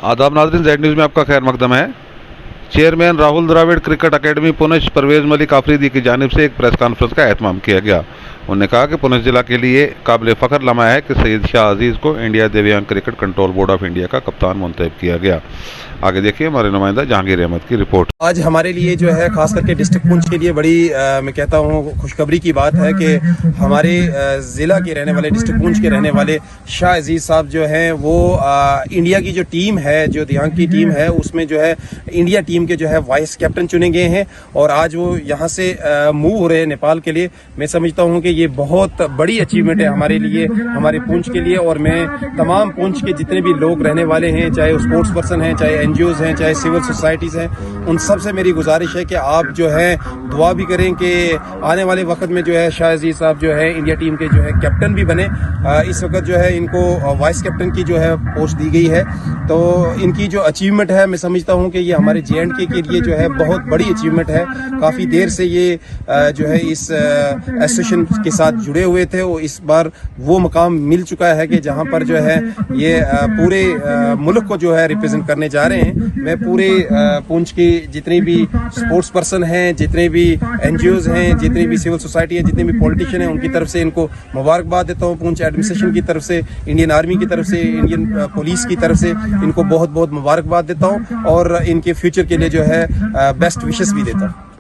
आदाब नाज़रीन, Z news में आपका खैर मकदम है। Chairman Rahul Dravid cricket academy Poonch Parvez Malik Afridi की जानिब से एक प्रेस कॉन्फ्रेंस का एहतमाम किया गया। उन्होंने कहा कि पुंछ जिला के लिए काबिल फ़ख्र लम्हा है कि सैयद शाह अजीज़ को इंडिया दिव्यांग cricket control board of India का कप्तान मुंतखब किया गया। आगे देखिए हमारे नुमाइंदा जहांगीर अहमद की रिपोर्ट। आज हमारे लिए जो है खास करके डिस्ट्रिक्ट पुंछ के लिए बड़ी मैं कहता हूँ खुशखबरी की बात है कि हमारे ज़िला के रहने वाले डिस्ट्रिक्ट पुंछ के रहने वाले शाह अजीज़ साहब जो हैं वो इंडिया की जो टीम है, जो दिव्यांग की टीम है, उसमें जो है इंडिया टीम के जो है वाइस कैप्टन चुने गए हैं और आज वो यहाँ से मूव हो रहे हैं नेपाल के लिए। मैं समझता हूँ कि ये बहुत बड़ी अचीवमेंट है हमारे लिए, हमारे पुंछ के लिए। और मैं तमाम पुंछ के जितने भी लोग रहने वाले हैं, चाहे स्पोर्ट्स पर्सन हैं, चाहे NGOs हैं, चाहे सिविल सोसाइटीज़ हैं, उन सबसे मेरी गुजारिश है कि आप जो है दुआ भी करें कि आने वाले वक्त में जो है शाह अजीज़ साहब जो है इंडिया टीम के जो है कैप्टन भी बने। इस वक्त जो है इनको वाइस कैप्टन की जो है पोस्ट दी गई है, तो इनकी जो अचीवमेंट है मैं समझता हूँ कि ये हमारे J&K के लिए जो है बहुत बड़ी अचीवमेंट है। काफ़ी देर से ये जो है इस एसोसिएशन के साथ जुड़े हुए थे और इस बार वो मकाम मिल चुका है कि जहाँ पर जो है ये पूरे मुल्क को जो है रिप्रेजेंट करने जा रहे हैं। मैं पूरे पुंछ की जितने भी स्पोर्ट्स पर्सन हैं, जितने भी NGOs हैं, जितनी भी सिविल सोसाइटी है, जितने भी पॉलिटिशियन हैं, उनकी तरफ से इनको मुबारकबाद देता हूँ। पुंछ एडमिनिस्ट्रेशन की तरफ से, इंडियन आर्मी की तरफ से, इंडियन पुलिस की तरफ से इनको बहुत बहुत मुबारकबाद देता हूँ और इनके फ्यूचर के लिए जो है बेस्ट विशेस भी देता हूँ।